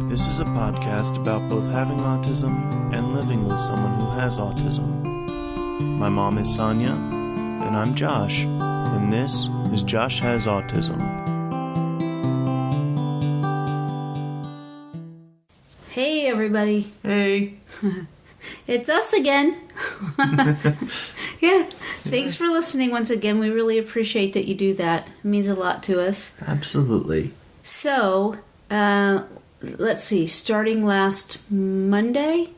This is a podcast about both having autism and living with someone who has autism. My mom is Sonya, and I'm Josh, and this is Josh Has Autism. Hey everybody. Hey. It's us again. Yeah. Thanks for listening once again. We really appreciate that you do that. It means a lot to us. Absolutely. So, let's see. Starting last Monday,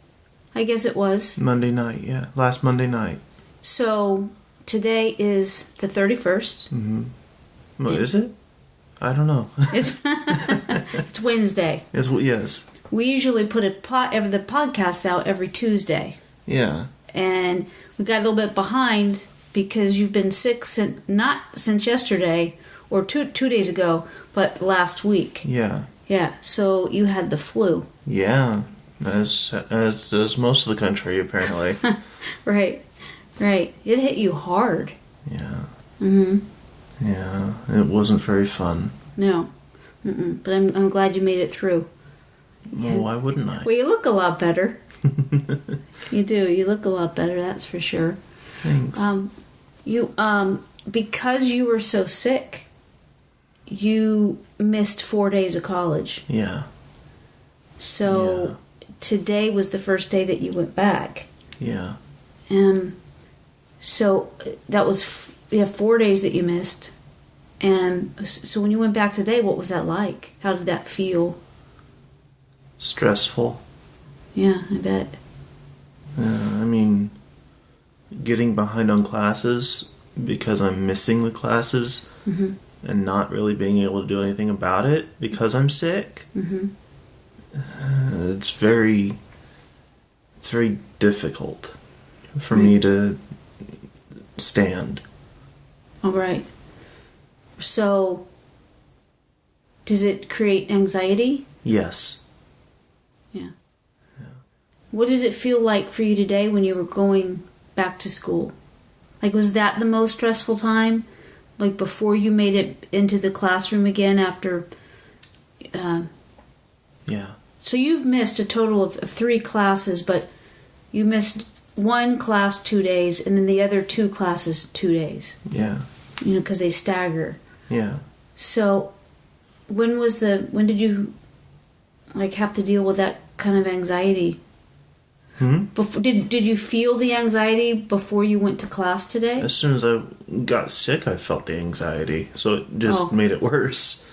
I guess it was. Monday night, yeah. Last Monday night. So, today is the 31st. Mm-hmm. Well, is it? I don't know. It's Wednesday. Yes. We usually put the podcast out every Tuesday. Yeah. And we got a little bit behind because you've been sick not since yesterday or two days ago, but last week. Yeah. Yeah. So you had the flu. Yeah. As does most of the country, apparently. Right. It hit you hard. Yeah. Mm-hmm. Yeah. It wasn't very fun. No. Mm-mm. But I'm glad you made it through. Well, why wouldn't I? Well, you look a lot better. You do. You look a lot better, that's for sure. Thanks. Because you were so sick, you missed 4 days of college. Yeah. So today was the first day that you went back. Yeah. So that was 4 days that you missed. And so when you went back today, what was that like? How did that feel? Stressful. Yeah, I bet. I mean, getting behind on classes because I'm missing the classes Mm-hmm. and not really being able to do anything about it because I'm sick. Mm-hmm. It's very difficult for me to stand. All right. So, does it create anxiety? Yes. Yeah. What did it feel like for you today when you were going back to school? Like, was that the most stressful time? Like, before you made it into the classroom again after... Yeah. So you've missed a total of 3 classes, but you missed one class 2 days, and then the other 2 classes 2 days. Yeah. You know, because they stagger. Yeah. So, when did you, like, have to deal with that kind of anxiety? Before, did you feel the anxiety before you went to class today? As soon as I got sick, I felt the anxiety, so it just made it worse.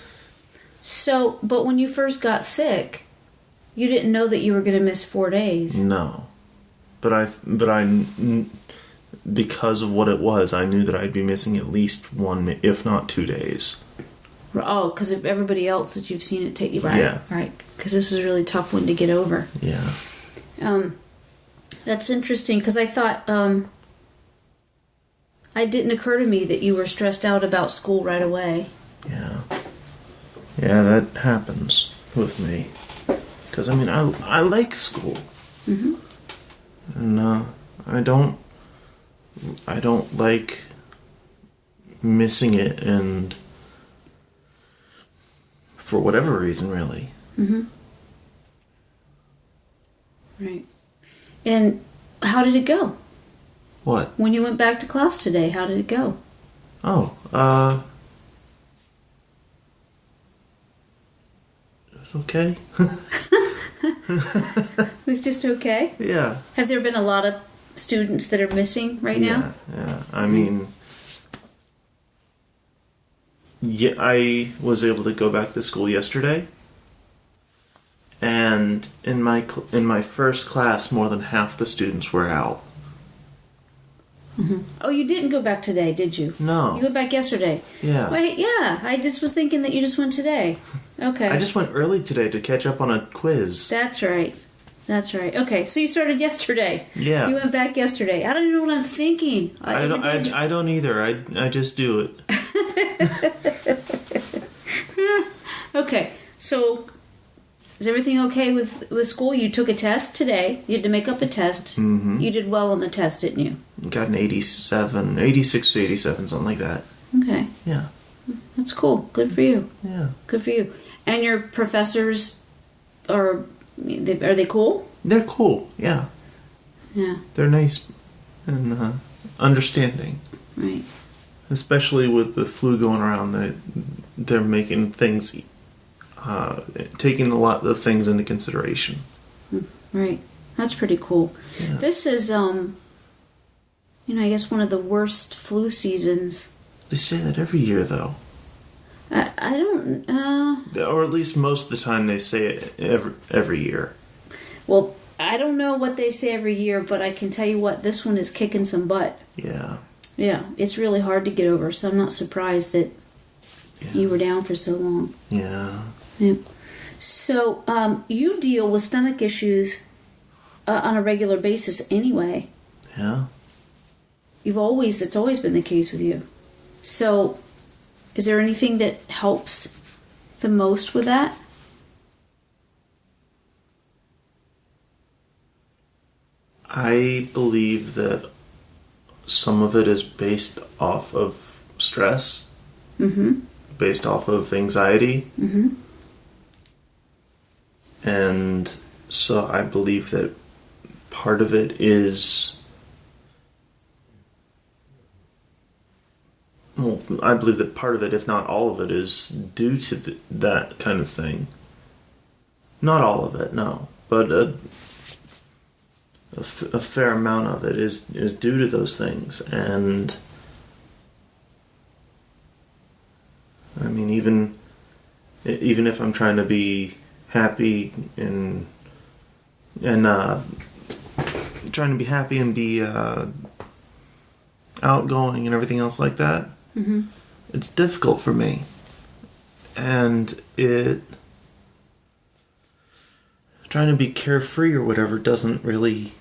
So, but when you first got sick, you didn't know that you were going to miss 4 days. No. But I, because of what it was, I knew that I'd be missing at least 1, if not 2 days. Oh, because of everybody else that you've seen it take you by. Yeah. Right. Because this is a really tough one to get over. Yeah. That's interesting, because I thought, it didn't occur to me that you were stressed out about school right away. Yeah. Yeah, that happens with me. Because, I mean, I like school. Mm-hmm. And, I don't like missing it, and for whatever reason, really. Mm-hmm. Right. And how did it go? What? When you went back to class today, how did it go? Oh, it was okay. It was just okay? Yeah. Have there been a lot of students that are missing right now? Yeah. I mean, yeah, I was able to go back to school yesterday, and in my first class, more than half the students were out. Mm-hmm. Oh, you didn't go back today, did you? No. You went back yesterday. Yeah. Wait, yeah. I just was thinking that you just went today. Okay. I just went early today to catch up on a quiz. That's right. Okay, so you started yesterday. Yeah. You went back yesterday. I don't even know what I'm thinking. I don't either. I just do it. Okay, so is everything okay with school? You took a test today. You had to make up a test. Mm-hmm. You did well on the test, didn't you? Got an 86 to 87, something like that. Okay. Yeah. That's cool. Good for you. Yeah. Good for you. And your professors are they cool? They're cool, yeah. Yeah. They're nice and understanding. Right. Especially with the flu going around, they're making things, taking a lot of things into consideration. Right. That's pretty cool. Yeah. This is, I guess one of the worst flu seasons. They say that every year, though. I don't, Or at least most of the time they say it every year. Well, I don't know what they say every year, but I can tell you what, this one is kicking some butt. Yeah. Yeah, it's really hard to get over, so I'm not surprised that you were down for so long. Yeah. Yeah. So, you deal with stomach issues on a regular basis anyway. Yeah. It's always been the case with you. So, is there anything that helps the most with that? I believe that some of it is based off of stress, based off of anxiety. And so I believe that part of it is... Well, I believe that part of it, if not all of it, is due to that kind of thing. Not all of it, no. But a fair amount of it is due to those things. And I mean, even if I'm trying to be happy and trying to be happy and be outgoing and everything else like that, it's difficult for me. And trying to be carefree or whatever doesn't really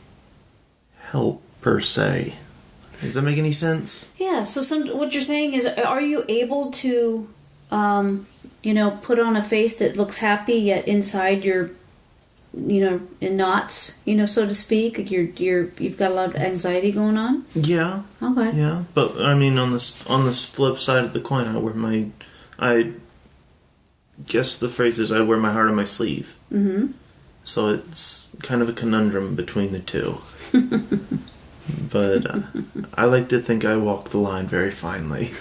help per se. Does that make any sense? Yeah, so what you're saying is, are you able to, put on a face that looks happy, yet inside you're, in knots, so to speak? Like you've got a lot of anxiety going on? Yeah. Okay. Yeah, but I mean, on this flip side of the coin, I guess the phrase is I wear my heart on my sleeve. Mm-hmm. So it's kind of a conundrum between the two. But I like to think I walk the line very finely.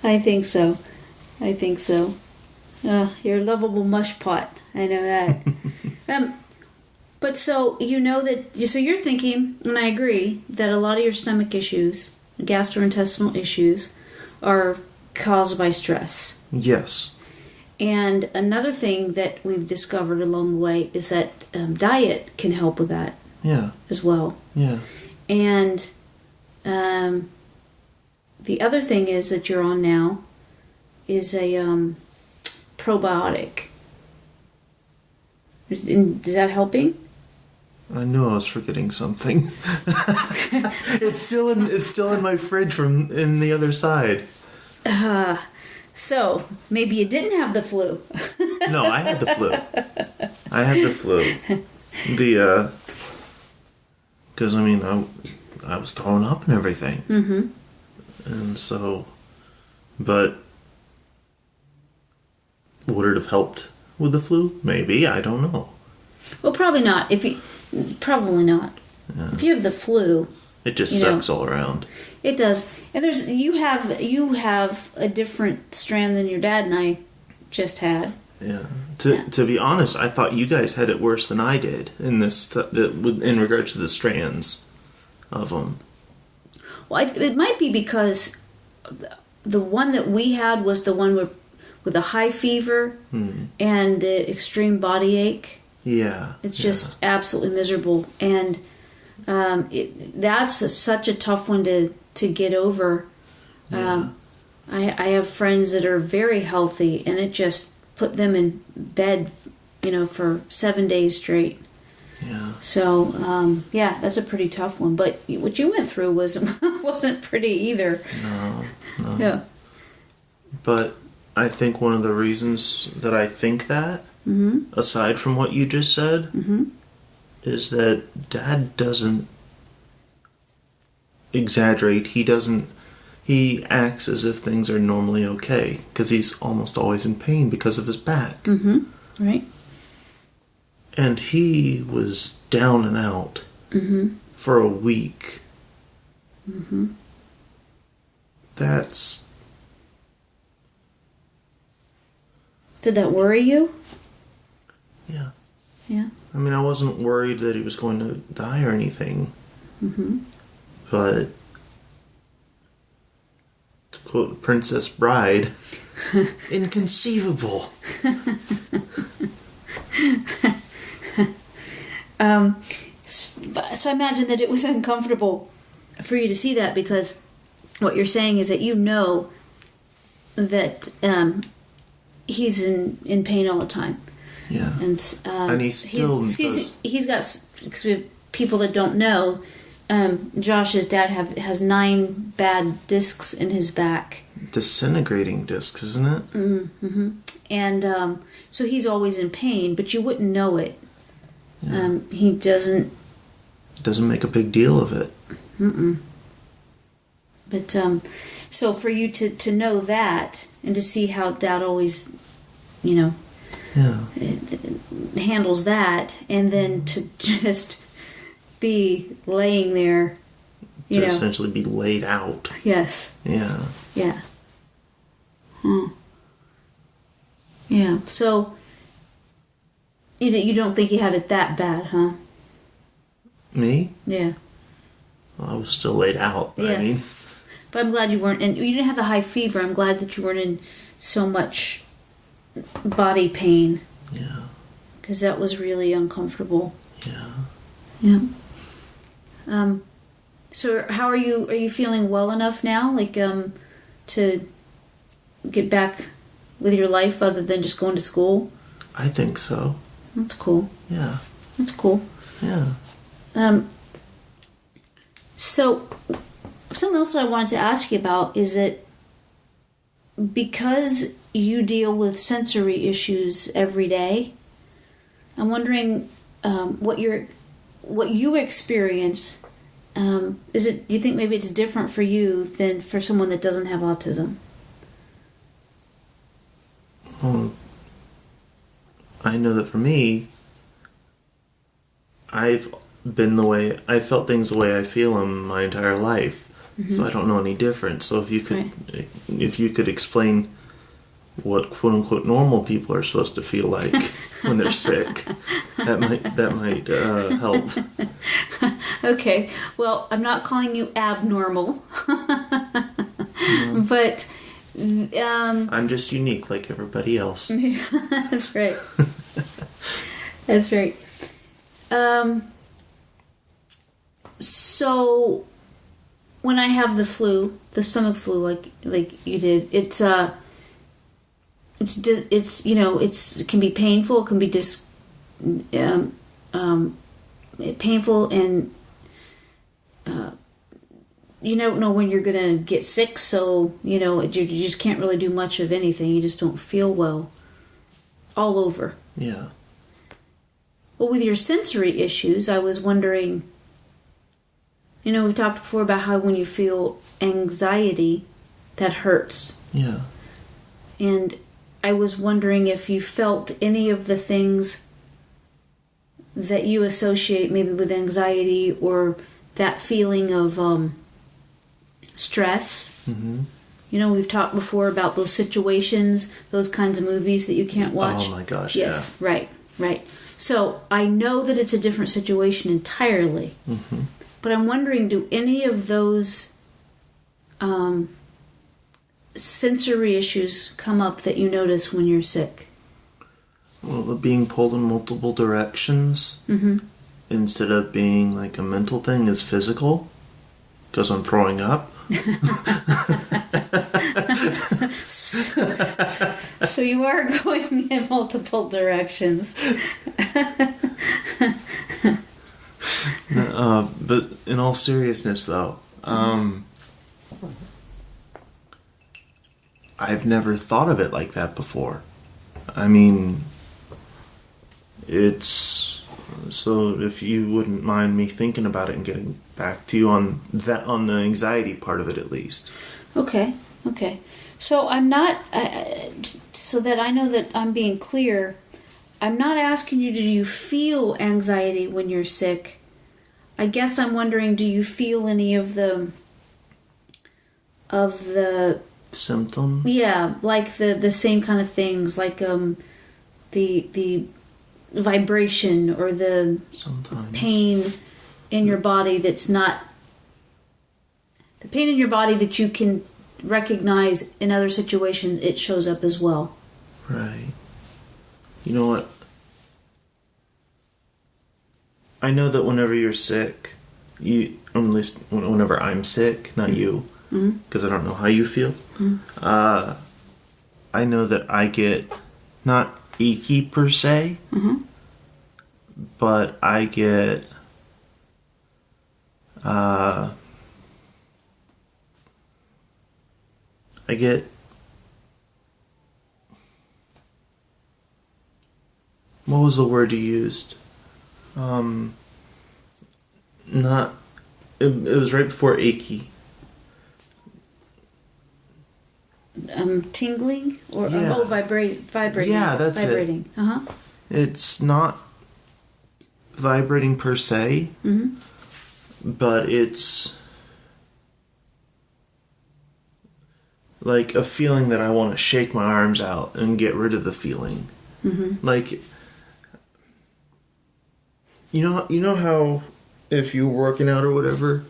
I think so. You're a lovable mush pot. I know that. But so so you're thinking, and I agree, that a lot of your stomach issues, gastrointestinal issues, are caused by stress. Yes. And another thing that we've discovered along the way is that diet can help with that. Yeah. As well. Yeah. And the other thing is that you're on now is a probiotic. Is that helping? I knew I was forgetting something. It's still in my fridge in the other side. So maybe you didn't have the flu. No, I had the flu. Because I mean, I was throwing up and everything. Mm-hmm. And so, but would it have helped with the flu? Maybe, I don't know. Well, probably not. Probably not. Yeah. If you have the flu, it just sucks all around. It does. And you have a different strand than your dad and I just had. Yeah. To be honest, I thought you guys had it worse than I did in regards to the strands of them. Well, it might be because the one that we had was the one with a high fever and extreme body ache. Yeah. It's just absolutely miserable. And that's such a tough one to get over. Yeah. I have friends that are very healthy, and it just put them in bed, for 7 days straight. Yeah. So, that's a pretty tough one. But what you went through wasn't pretty either. No. Yeah. But I think one of the reasons that I think that, aside from what you just said, is that Dad doesn't exaggerate. He he acts as if things are normally okay because he's almost always in pain because of his back. Mm-hmm. Right. And he was down and out for a week. Mm-hmm. Did that worry you? Yeah. Yeah. I mean, I wasn't worried that he was going to die or anything. Mm-hmm. But to quote Princess Bride, inconceivable. So I imagine that it was uncomfortable for you to see that, because what you're saying is that you know that he's in pain all the time. Yeah. And he still does. He's got, because we have people that don't know, Josh's dad has 9 bad discs in his back. Disintegrating discs, isn't it? Mm-hmm. And so he's always in pain, but you wouldn't know it. Yeah. He doesn't make a big deal of it. Mm-mm. But so for you to know that, and to see how Dad always, handles that, and then to just be laying there, essentially be laid out. Yes. Yeah. Yeah. Yeah. So you don't think you had it that bad, huh? Me? Yeah. Well, I was still laid out. Yeah. I mean, but I'm glad you weren't, and you didn't have the high fever. I'm glad that you weren't in so much body pain. Yeah. Because that was really uncomfortable. Yeah. Yeah. So how are you? Are you feeling well enough now, to get back with your life other than just going to school? I think so. That's cool. Yeah. That's cool. Yeah. So something else that I wanted to ask you about is that because you deal with sensory issues every day, I'm wondering what you experience. Is it? You think maybe it's different for you than for someone that doesn't have autism? I know that for me, I felt things the way I feel them my entire life, so I don't know any different. So if you could explain what quote unquote normal people are supposed to feel like when they're sick, that might help. Okay, well, I'm not calling you abnormal, but I'm just unique like everybody else. That's right. That's right. So when I have the flu, the stomach flu, like you did, it can be painful. It can be painful, and you don't know when you're gonna get sick. So you just can't really do much of anything. You just don't feel well all over. Yeah. Well, with your sensory issues, I was wondering, we've talked before about how when you feel anxiety, that hurts. Yeah. And I was wondering if you felt any of the things that you associate maybe with anxiety, or that feeling of stress. Mm-hmm. We've talked before about those situations, those kinds of movies that you can't watch. Oh my gosh, yes, yeah. Right. So I know that it's a different situation entirely. Mm-hmm. But I'm wondering, do any of those sensory issues come up that you notice when you're sick? Well, the being pulled in multiple directions, instead of being like a mental thing, is physical, because I'm throwing up. So you are going in multiple directions. But in all seriousness, though, I've never thought of it like that before. I mean, it's... So if you wouldn't mind me thinking about it and getting back to you on the anxiety part of it, at least. Okay. So I'm not, so that I know that I'm being clear, I'm not asking you, do you feel anxiety when you're sick? I guess I'm wondering, do you feel any of the symptoms? Yeah, like the same kind of things, like the vibration or the sometimes pain in your body that's not the pain in your body that you can recognize in other situations. It shows up as well. Right. You know what? I know that whenever you're sick, at least whenever I'm sick, not you, because I don't know how you feel. I know that I get not achy per se, but I get what was the word you used? It was right before achy. Tingling or yeah. Vibrating. Yeah, that's vibrating. it. It's not vibrating per se, but it's like a feeling that I want to shake my arms out and get rid of the feeling. Like, you know how if you're working out or whatever,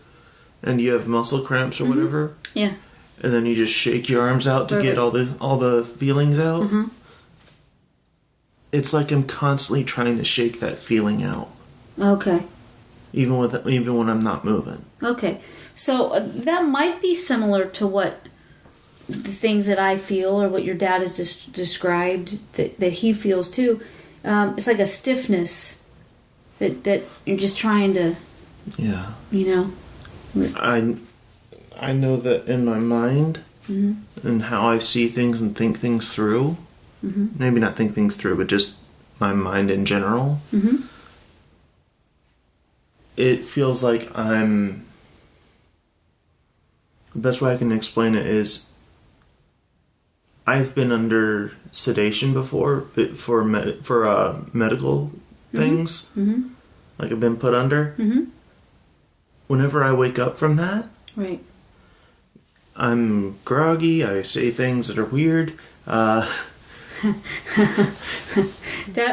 and you have muscle cramps or whatever, yeah, and then you just shake your arms out to get all the feelings out. It's like I'm constantly trying to shake that feeling out. Okay. Even when I'm not moving. Okay, so that might be similar to what the things that I feel, or what your dad has just described that he feels too. It's like a stiffness that you're just trying to. Yeah. You know. I know that in my mind and how I see things and think things through. Maybe not think things through, but just my mind in general. It feels like the best way I can explain it is I've been under sedation before for medical things. Like I've been put under. Whenever I wake up from that, right, I'm groggy. I say things that are weird. That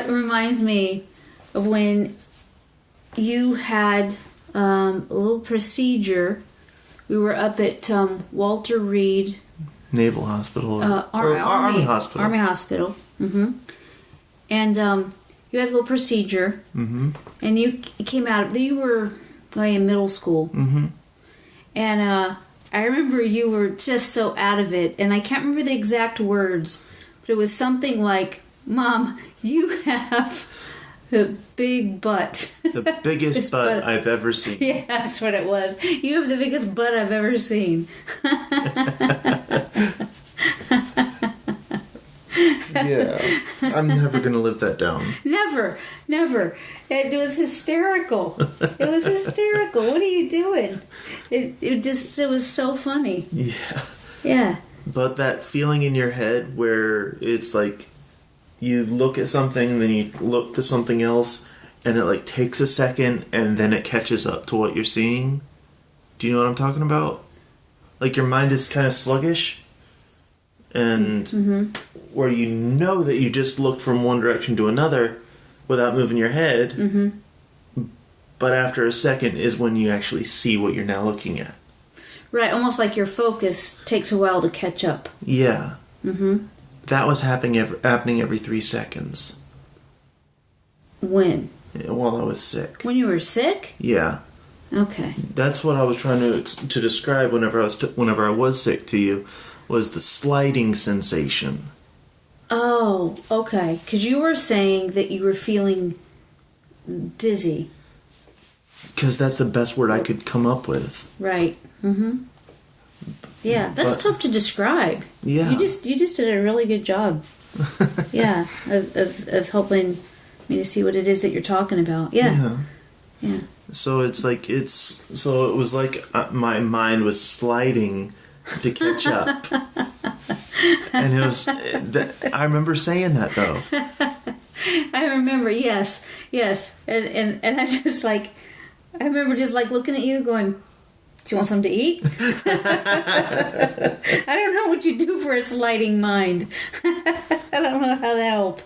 reminds me of when you had a little procedure. We were up at Walter Reed Naval Hospital or Army Hospital. Army Hospital. And you had a little procedure. And you came out. You were in middle school. And I remember you were just so out of it, and I can't remember the exact words, but it was something like, "Mom, you have a big butt." The biggest butt I've ever seen. Yeah, that's what it was. You have the biggest butt I've ever seen. Yeah, I'm never going to live that down. Never. It was hysterical. What are you doing? It was so funny. Yeah. But that feeling in your head where it's like you look at something and then you look to something else and it like takes a second and then it catches up to what you're seeing. Do you know what I'm talking about? Like your mind is kind of sluggish and where you know that you just looked from one direction to another without moving your head. But after a second is when you actually see what you're now looking at. Right, almost like your focus takes a while to catch up. Yeah. That was happening every 3 seconds. When? While I was sick. When you were sick? Yeah. Okay. That's what I was trying to describe whenever I was sick to you, was the sliding sensation. Oh, okay. Because you were saying that you were feeling dizzy. Because that's the best word I could come up with. Right. Yeah, that's tough to describe. Yeah. You just did a really good job. Yeah, of helping me to see what it is that you're talking about. Yeah. So it was like my mind was sliding to catch up. And it was, I remember saying that though. I remember, yes. And I'm just like, I remember just like looking at you going, do you want something to eat? I don't know what you do for a sliding mind. I don't know how to help.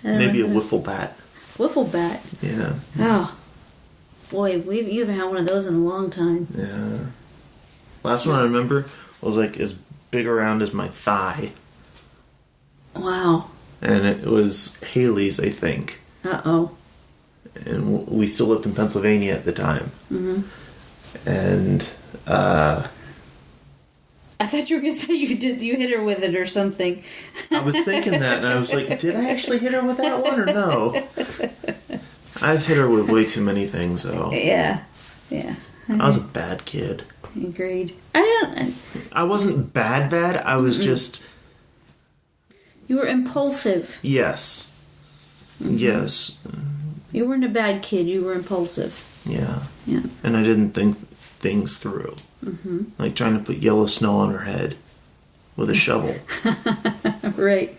Maybe a wiffle bat. Wiffle bat? Yeah. Oh. Boy, you haven't had one of those in a long time. Yeah. Last one I remember was like as big around as my thigh. Wow. And it was Haley's, I think. Uh-oh. And we still lived in Pennsylvania at the time. Mm-hmm. And I thought you were going to say you hit her with it or something. I was thinking that, and I was like, did I actually hit her with that one or no? I've hit her with way too many things, though. Yeah. I was a bad kid. Agreed. I wasn't bad. I was just... You were impulsive. Yes. Mm-hmm. Yes. You weren't a bad kid. You were impulsive. Yeah. Yeah. And I didn't think things through. Mm-hmm. Like trying to put yellow snow on her head with a shovel. Right.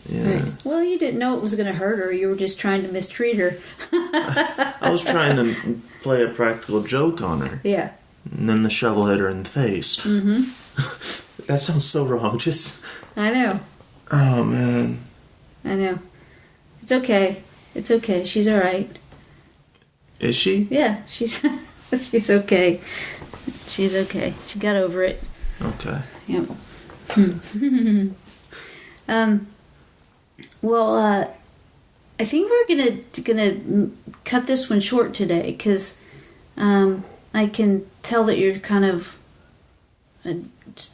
Yeah. Right. Well, you didn't know it was going to hurt her. You were just trying to mistreat her. I was trying to play a practical joke on her. Yeah. And then the shovel hit her in the face. Mm-hmm. That sounds so wrong. I know. Oh, man. I know. It's okay. It's okay. She's all right. Is she? Yeah, she's okay. She's okay. She got over it. Okay. Yep. Well, I think we're gonna cut this one short today because I can tell that you're kind of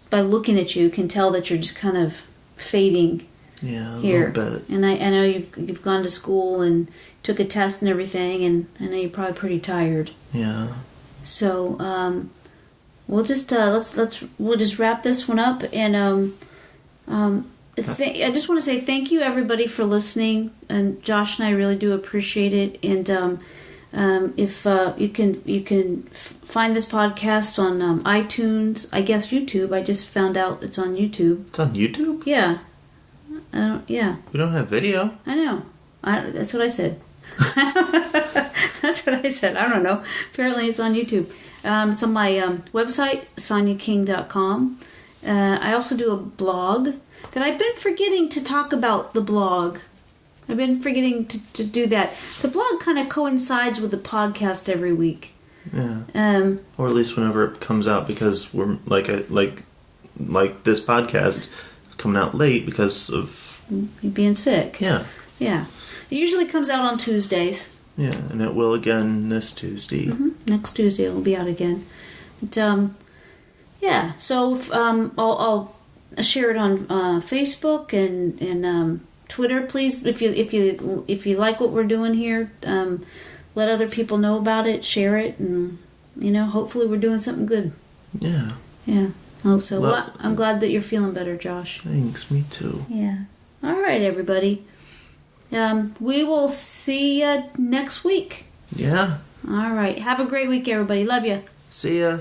by looking at you can tell that you're just kind of fading. Yeah, a here. little bit. And I know you've gone to school and took a test and everything, and I know you're probably pretty tired. Yeah. So we'll just we'll just wrap this one up, and I just want to say thank you everybody for listening, and Josh and I really do appreciate it. And if you can find this podcast on iTunes, I guess YouTube. I just found out it's on YouTube. It's on YouTube? Yeah. Yeah. We don't have video. I know. That's what I said. That's what I said. I don't know. Apparently it's on YouTube. It's on my website, sonyaking.com. I also do a blog that I've been forgetting to talk about the blog. I've been forgetting to do that. The blog kind of coincides with the podcast every week. Yeah. Or at least whenever it comes out, because we're like this podcast is coming out late because of you being sick. Yeah. Yeah. It usually comes out on Tuesdays. Yeah, and it will again this Tuesday. Mm-hmm. Next Tuesday it will be out again. But, yeah, so I'll share it on Facebook and Twitter. Please, if you like what we're doing here, let other people know about it. Share it, and hopefully we're doing something good. Yeah. Yeah. I hope so. Well, I'm glad that you're feeling better, Josh. Thanks. Me too. Yeah. All right, everybody. We will see you next week. Yeah. All right. Have a great week, everybody. Love you. See ya.